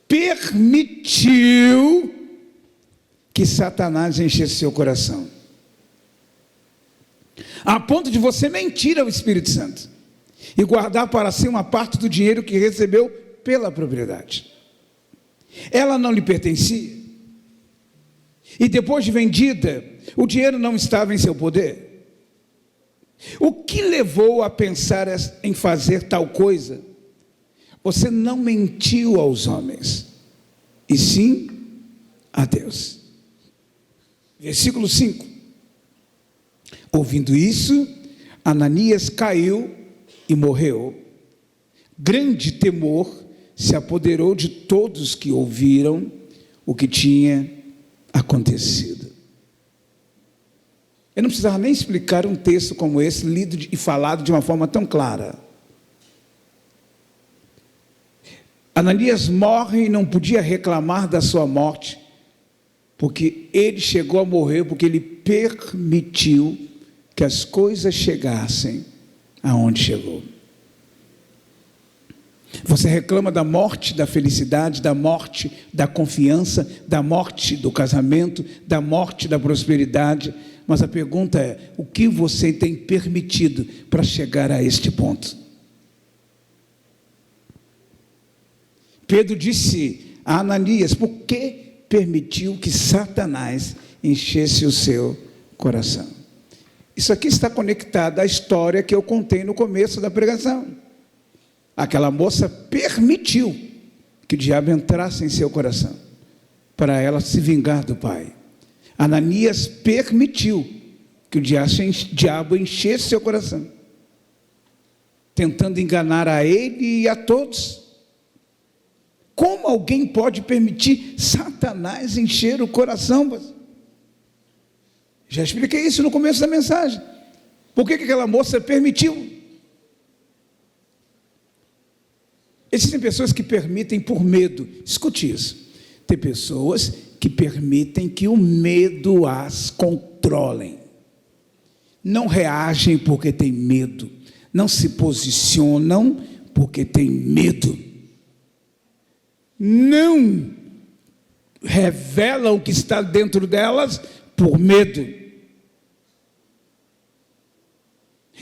S1: permitiu que Satanás enchesse seu coração, a ponto de você mentir ao Espírito Santo e guardar para si uma parte do dinheiro que recebeu pela propriedade? Ela não lhe pertencia, e depois de vendida, o dinheiro não estava em seu poder. O que levou a pensar em fazer tal coisa? Você não mentiu aos homens, e sim a Deus. Versículo 5. Ouvindo isso, Ananias caiu e morreu. Grande temor se apoderou de todos que ouviram o que tinha acontecido. Eu não precisava nem explicar um texto como esse, lido e falado de uma forma tão clara. Ananias morre e não podia reclamar da sua morte, porque ele chegou a morrer, porque ele permitiu que as coisas chegassem aonde chegou. Você reclama da morte da felicidade, da morte da confiança, da morte do casamento, da morte da prosperidade, mas a pergunta é: o que você tem permitido para chegar a este ponto? Pedro disse a Ananias: por que permitiu que Satanás enchesse o seu coração? Isso aqui está conectado à história que eu contei no começo da pregação. Aquela moça permitiu que o diabo entrasse em seu coração, para ela se vingar do pai. Ananias permitiu que o diabo enchesse seu coração, tentando enganar a ele e a todos. Como alguém pode permitir Satanás encher o coração? Já expliquei isso no começo da mensagem. Por que aquela moça permitiu? Existem pessoas que permitem por medo. Escute isso. Tem pessoas que permitem que o medo as controlem. Não reagem porque tem medo. Não se posicionam porque tem medo. Não revelam o que está dentro delas por medo.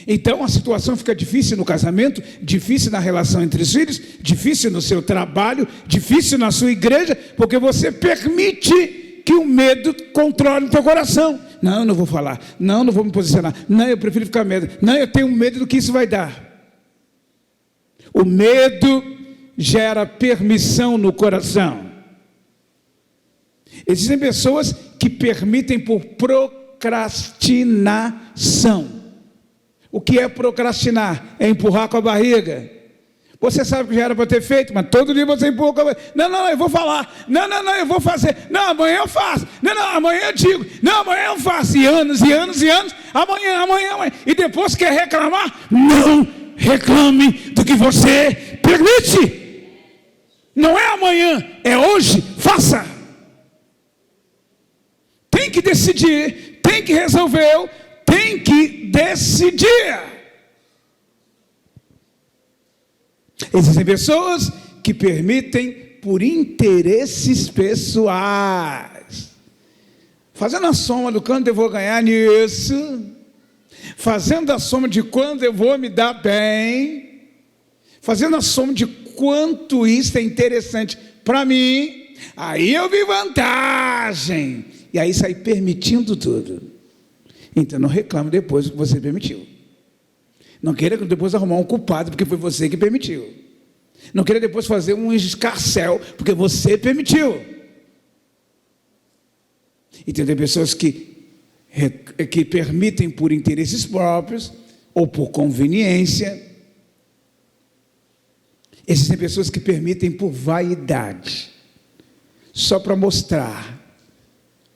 S1: Então a situação fica difícil no casamento, difícil na relação entre os filhos, difícil no seu trabalho, difícil na sua igreja, porque você permite que o medo controle o teu coração. Não, eu não vou falar. Não, não vou me posicionar. Não, eu prefiro ficar com medo. Não, eu tenho medo do que isso vai dar. O medo gera permissão no coração. Existem pessoas que permitem por procrastinação. O que é procrastinar? É empurrar com a barriga. Você sabe que já era para ter feito, mas todo dia você empurra. Não, eu vou falar. Não, eu vou fazer. Não, amanhã eu faço. Não, amanhã eu digo. Não, amanhã eu faço. E anos. Amanhã. E depois quer reclamar? Não reclame do que você permite. Não é amanhã, é hoje. Faça. Tem que decidir, tem que resolver, tem que decidir. Existem pessoas que permitem por interesses pessoais. Fazendo a soma do quanto eu vou ganhar nisso, fazendo a soma de quanto eu vou me dar bem, fazendo a soma de quanto isso é interessante para mim, aí eu vi vantagem. E aí sai permitindo tudo. Então não reclame depois do que você permitiu. Não queira depois arrumar um culpado porque foi você que permitiu. Não queira depois fazer um escarcéu porque você permitiu. E tem pessoas que permitem por interesses próprios ou por conveniência. Existem pessoas que permitem por vaidade. Só para mostrar.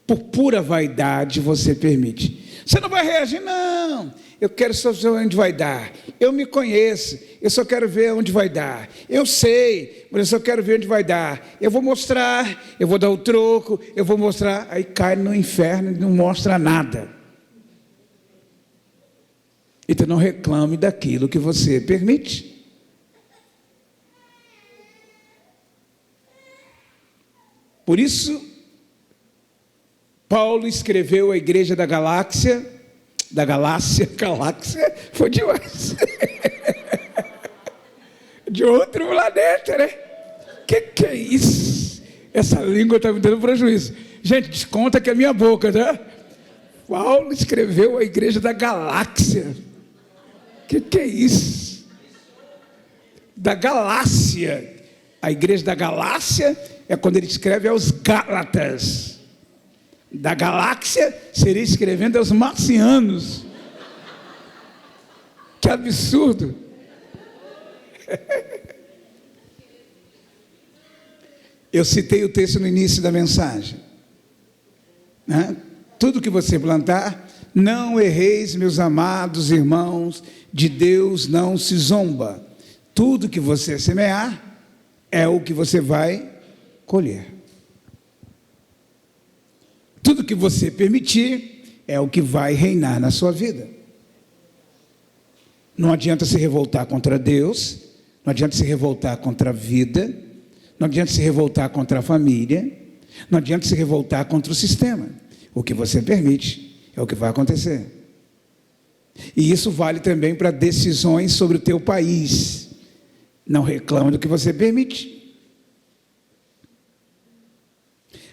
S1: Por pura vaidade você permite. Você não vai reagir, não. Eu quero só ver onde vai dar. Eu me conheço, eu só quero ver onde vai dar. Eu sei, mas eu só quero ver onde vai dar. Eu vou mostrar, eu vou dar o troco, eu vou mostrar. Aí cai no inferno e não mostra nada. Então não reclame daquilo que você permite. Por isso, Paulo escreveu à igreja da Galáxia, foi demais, de outro planeta, né? Que é isso? Essa língua está me dando prejuízo. Gente, desconta que é minha boca, tá? Paulo escreveu à igreja da Galáxia. Que é isso? Da Galácia. A igreja da Galácia é quando ele escreve aos Gálatas. Da galáxia seria escrevendo aos marcianos. Que absurdo. Eu citei o texto no início da mensagem, né? Tudo que você plantar, não erreis, meus amados irmãos, de Deus não se zomba. Tudo que você semear é o que você vai colher. Tudo que você permitir é o que vai reinar na sua vida. Não adianta se revoltar contra Deus, não adianta se revoltar contra a vida, não adianta se revoltar contra a família, não adianta se revoltar contra o sistema. O que você permite é o que vai acontecer. E isso vale também para decisões sobre o teu país. Não reclame do que você permite.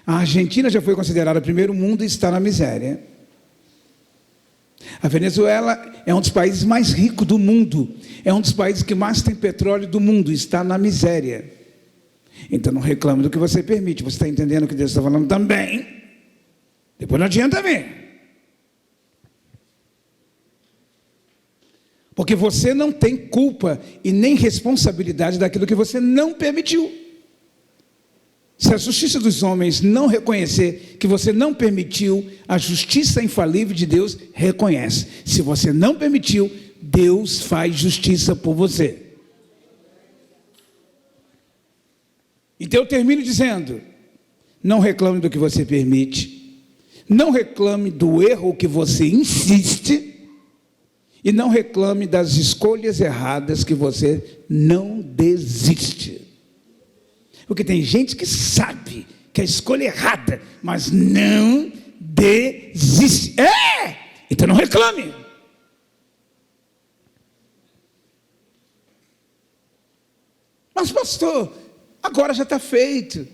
S1: A Argentina já foi considerada o primeiro mundo e está na miséria. A Venezuela é um dos países mais ricos do mundo. É um dos países que mais tem petróleo do mundo. Está na miséria. Então não reclame do que você permite. Você está entendendo o que Deus está falando também? Depois não adianta ver. Porque você não tem culpa e nem responsabilidade daquilo que você não permitiu. Se a justiça dos homens não reconhecer que você não permitiu, a justiça infalível de Deus reconhece. Se você não permitiu, Deus faz justiça por você. Então eu termino dizendo: não reclame do que você permite, não reclame do erro que você insiste, e não reclame das escolhas erradas que você não desiste. Porque tem gente que sabe que é a escolha errada, mas não desiste. Então não reclame. Mas pastor, agora já está feito.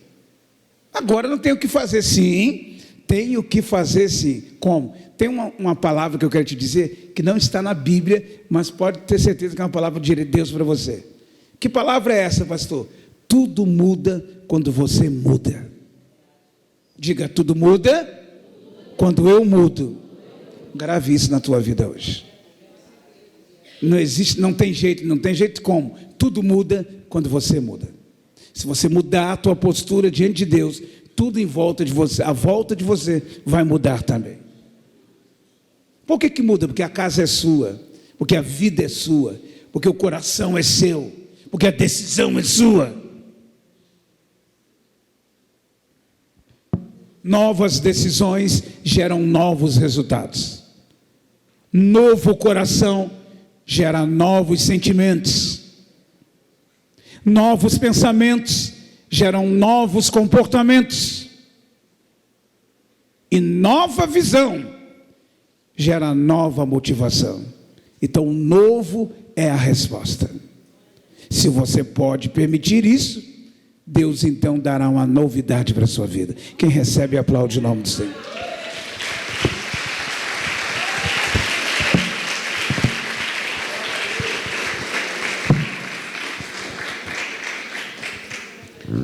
S1: Agora não tem o que fazer. Sim, tem o que fazer sim. Como? Tem uma palavra que eu quero te dizer, que não está na Bíblia, mas pode ter certeza que é uma palavra de Deus para você. Que palavra é essa, pastor? Tudo muda quando você muda. Diga, tudo muda quando eu mudo. Grave isso na tua vida hoje. Não existe, não tem jeito como. tudo muda quando você muda. Se você mudar a tua postura diante de Deus, tudo em volta de você, a volta de você vai mudar também. Por que muda? Porque a casa é sua, porque a vida é sua, porque o coração é seu, porque a decisão é sua. Novas decisões geram novos resultados. Novo coração gera novos sentimentos. Novos pensamentos geram novos comportamentos. E nova visão gera nova motivação. Então, o novo é a resposta. Se você pode permitir isso, Deus então dará uma novidade para a sua vida. Quem recebe, aplaude o nome do Senhor.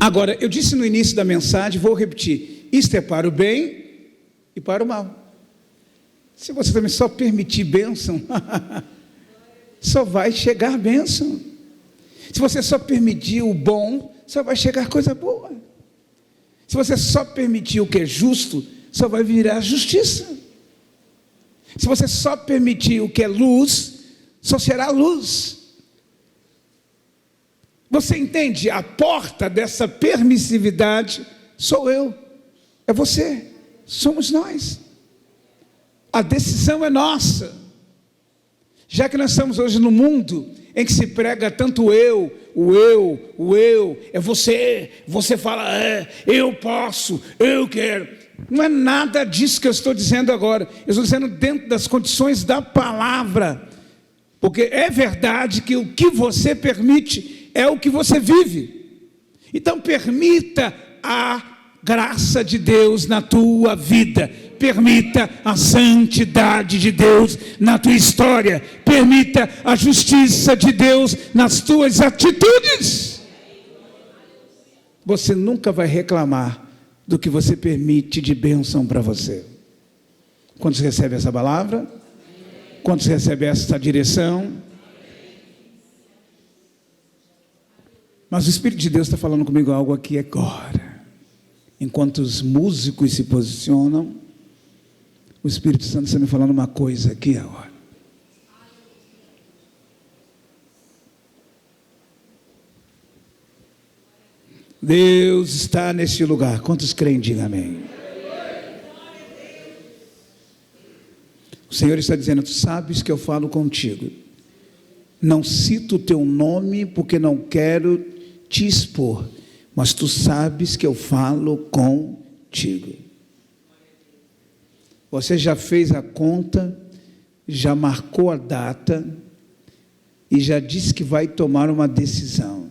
S1: Agora, eu disse no início da mensagem, vou repetir: isto é para o bem e para o mal. Se você também só permitir bênção, só vai chegar bênção. Se você só permitir o bom, só vai chegar coisa boa. Se você só permitir o que é justo, só vai virar justiça. Se você só permitir o que é luz, só será luz. Você entende? A porta dessa permissividade sou eu, é você, somos nós. A decisão é nossa. Já que nós estamos hoje no mundo em que se prega tanto o eu, é você fala, eu posso, eu quero. Não é nada disso que eu estou dizendo agora. Eu estou dizendo dentro das condições da palavra. Porque é verdade que o que você permite é o que você vive. Então permita a graça de Deus na tua vida. Permita a santidade de Deus na tua história. Permita a justiça de Deus nas tuas atitudes. Você nunca vai reclamar do que você permite de bênção para você. Quantos recebem essa palavra? Quantos recebem essa direção? Mas o Espírito de Deus está falando comigo algo aqui agora. Enquanto os músicos se posicionam, o Espírito Santo está me falando uma coisa aqui agora. Deus está neste lugar. Quantos creem, digam amém. O Senhor está dizendo: tu sabes que eu falo contigo. Não cito o teu nome porque não quero te expor, mas tu sabes que eu falo contigo. Você já fez a conta, já marcou a data e já disse que vai tomar uma decisão.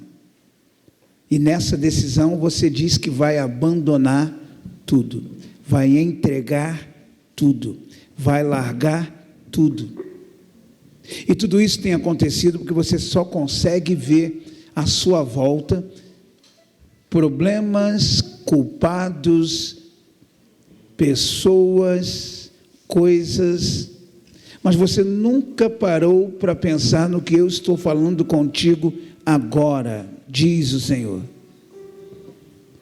S1: E nessa decisão você diz que vai abandonar tudo, vai entregar tudo, vai largar tudo. E tudo isso tem acontecido porque você só consegue ver à sua volta problemas, culpados, pessoas, coisas, mas você nunca parou para pensar no que eu estou falando contigo agora, diz o Senhor.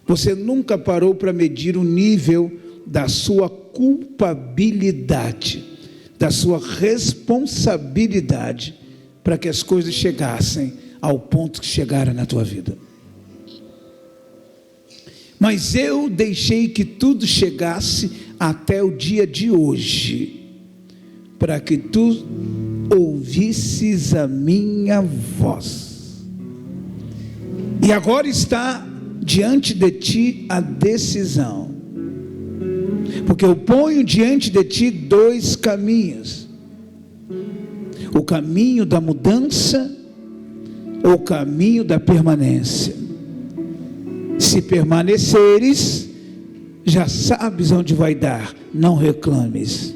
S1: Você nunca parou para medir o nível da sua culpabilidade, da sua responsabilidade, para que as coisas chegassem ao ponto que chegaram na tua vida. Mas eu deixei que tudo chegasse até o dia de hoje, para que tu ouvisses a minha voz. E agora está diante de ti a decisão, porque eu ponho diante de ti dois caminhos: o caminho da mudança ou o caminho da permanência. Se permaneceres, já sabes onde vai dar, não reclames.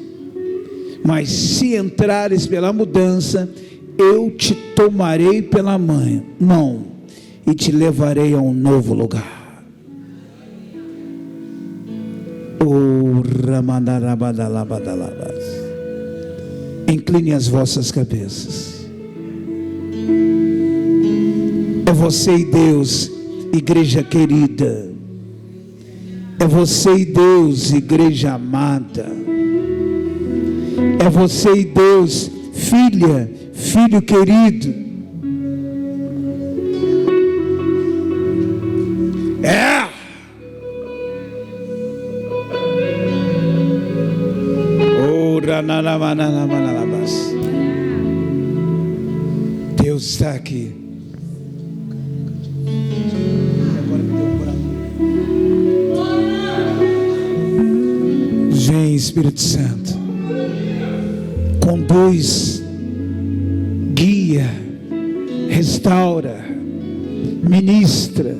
S1: Mas se entrares pela mudança, eu te tomarei pela mão e te levarei a um novo lugar. Incline as vossas cabeças. É você e Deus, igreja querida. É você e Deus, igreja amada. É você e Deus, filha, filho querido. É. Deus está aqui. Vem, Espírito Santo, conduz, guia, restaura, ministra,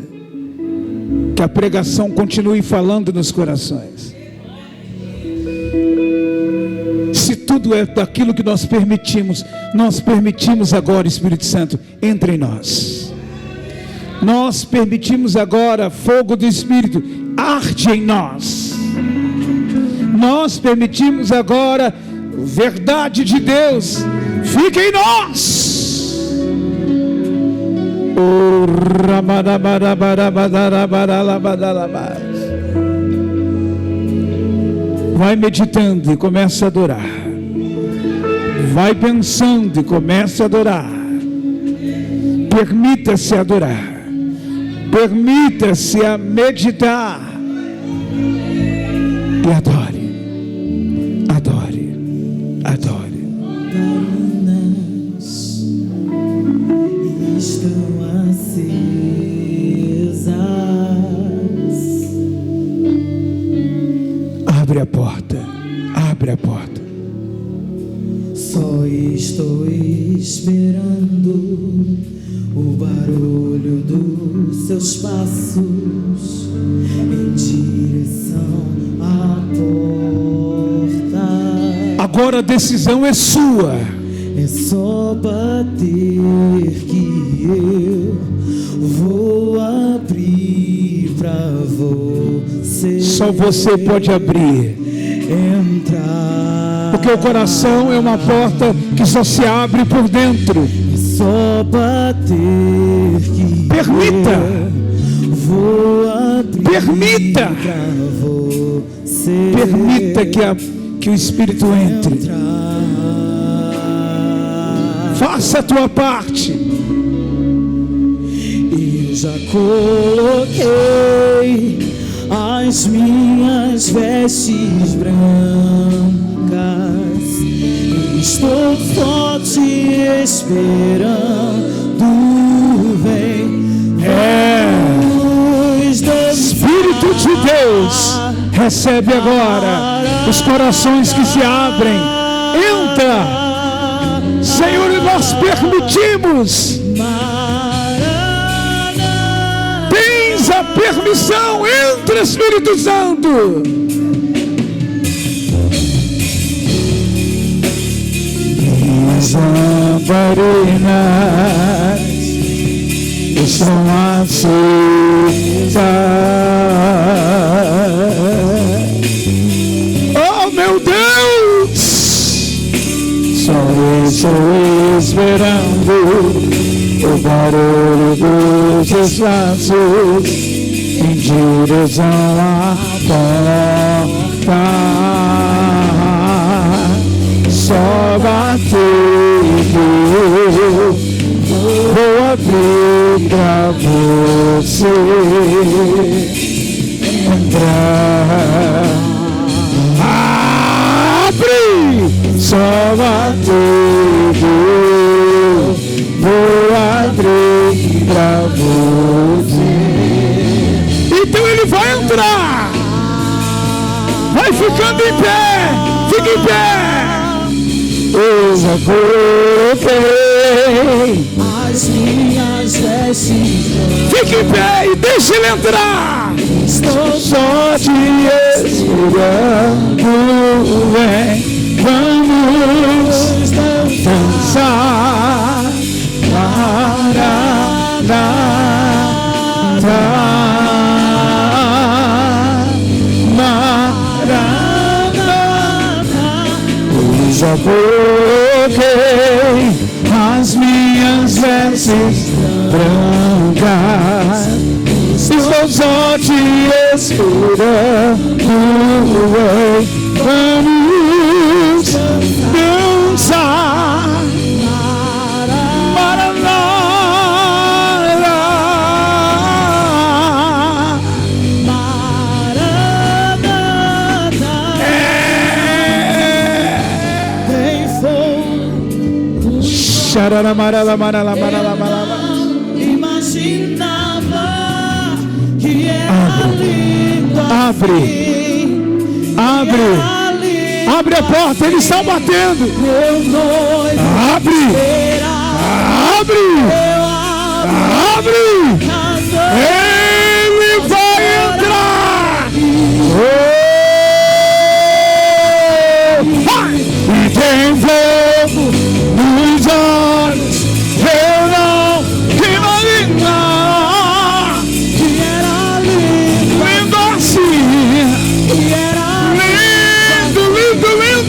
S1: que a pregação continue falando nos corações. Se tudo é daquilo que nós permitimos agora, Espírito Santo, entre em nós. Nós permitimos agora fogo do Espírito, arde em nós. Nós permitimos agora verdade de Deus, fica em nós. Vai meditando e começa a adorar. Vai pensando e começa a adorar. Permita-se adorar. Permita-se a meditar. E adore. Adore. Adore.
S2: Estão acesas.
S1: Abre a porta. Abre a porta.
S2: Só estou esperando o barulho dos seus passos em direção à porta.
S1: Agora a decisão é sua.
S2: É só bater que eu vou abrir pra você.
S1: Só você pode abrir.
S2: Entrar.
S1: Porque o coração é uma porta que só se abre por dentro.
S2: É só bater que
S1: Permita.
S2: eu vou abrir.
S1: Permita.
S2: Pra você.
S1: Permita que o Espírito entre.
S2: Entrar.
S1: Faça a tua parte.
S2: Eu já coloquei as minhas vestes brancas. Estou só te esperando. Vem,
S1: Espírito de Deus, recebe agora os corações que se abrem. Entra, Senhor, e nós permitimos. Tens a permissão. Entra, Espírito Santo. As lamparinas estão acesas. Oh, meu Deus! Só estou esperando o barulho dos seus passos em direção à porta. Só bater vou abrir pra você entrar. Abre! Só bater vou abrir pra você. Então ele vai entrar. Vai ficando em pé. Fique em pé. Eu já coloquei
S2: as minhas vestes.
S1: Fique em pé e deixe ele entrar. Estou só te esperando. Vem, vamos dançar. Já coloquei as minhas vestes brancas. só te esperando, vamos dançar.
S2: Imaginava que era lindo.
S1: Abre a porta, eles estão batendo.
S2: Meu noivo
S1: Abre. Ele vai entrar. E tem fogo nos olhos, eu não imaginar
S2: que era lindo.
S1: lindo assim,
S2: Que era
S1: lindo.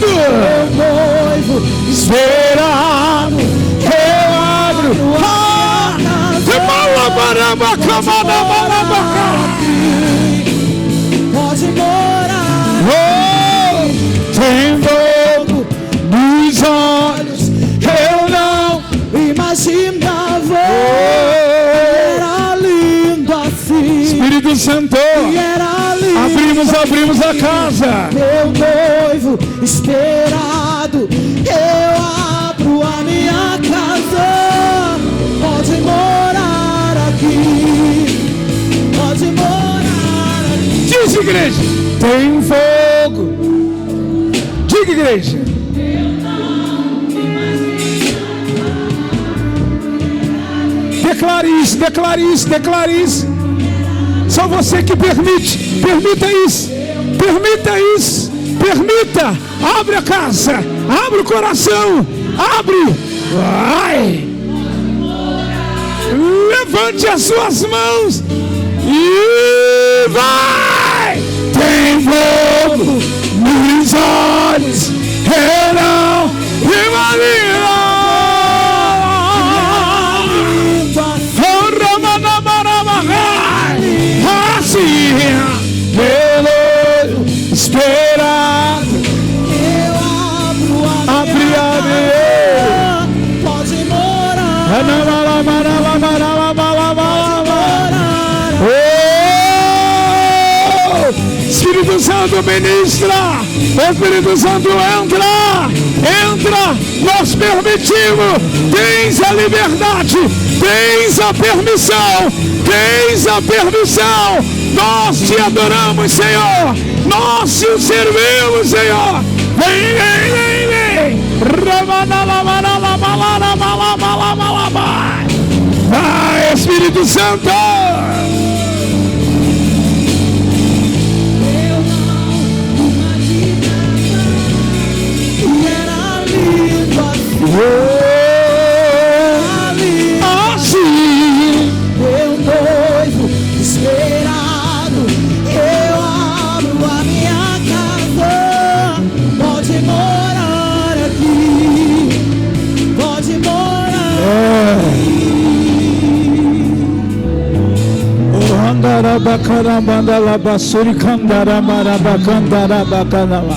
S2: meu noivo
S1: Esperado, eu abro.
S2: pode morar.
S1: Tem fogo nos olhos, eu não
S2: Imaginava era lindo assim.
S1: Espírito Santo,
S2: Que era lindo.
S1: abrimos a casa.
S2: Meu noivo esperado, eu abro a minha casa. Pode morar aqui. Pode morar aqui.
S1: Diz, igreja, tem fogo. Diga, igreja. Declare isso. Só você que permite. Permita isso. Abre a casa. Abre o coração. Abre. Vai. Levante as suas mãos. E vai. Tem fogo nos olhos. Eu não imagino. Assim, meu esperado.
S2: Eu abro a
S1: Abre.
S2: Pode morar.
S1: Espírito Santo ministra. Espírito Santo entra. Nós permitimos. Tens a liberdade. Tens a permissão. Nós te adoramos, Senhor. Nós te servimos, Senhor. Vem. Vai, Espírito Santo. Assim,
S2: Meu noivo esperado, eu abro a minha casa. Pode morar aqui. Pode morar aqui.
S1: Andarabacarabandarabasuri candaramarabacandarabacandala.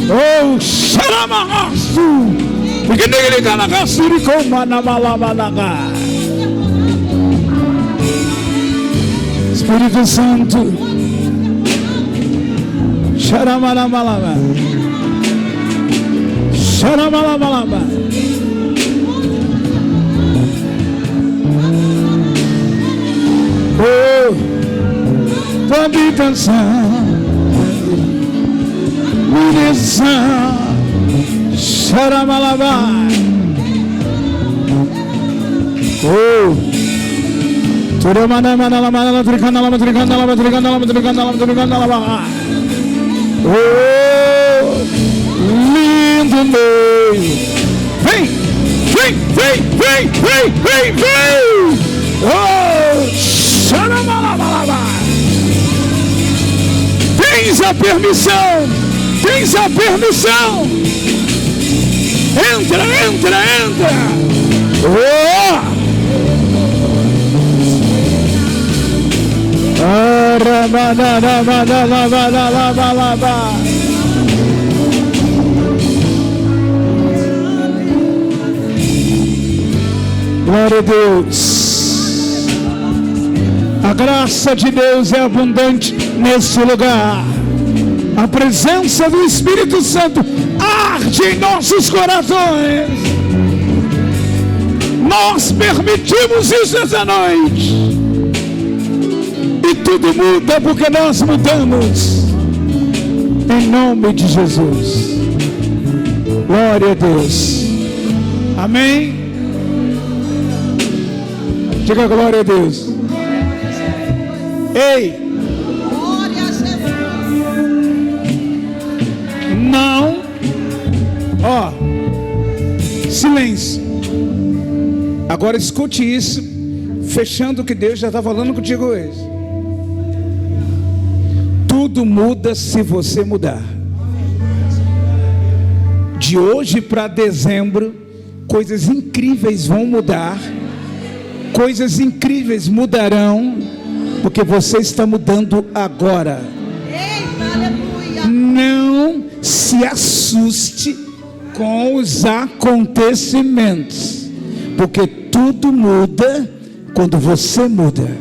S1: Oh, Sharamarasu. Espírito Santo. Sharamaramalama. Oh, tua habitação, direção, Sharamalabai. Oh, oh, lindo noivo. Vem. Oh, Sharamalabai. Vem. Tens a permissão. Tens a permissão. Entra, entra, entra. Oh! Glória a Deus. A graça de Deus é abundante nesse lugar. A presença do Espírito Santo arde em nossos corações. Nós permitimos isso essa noite. E tudo muda porque nós mudamos. Em nome de Jesus. Glória a Deus. Amém. Diga glória a Deus. Ei. Não. Ó. Silêncio. Agora escute isso. Fechando o que Deus já está falando contigo hoje. Tudo muda se você mudar. De hoje para dezembro, coisas incríveis vão mudar. Coisas incríveis mudarão, porque você está mudando agora. Não se assuste com os acontecimentos, porque tudo muda quando você muda.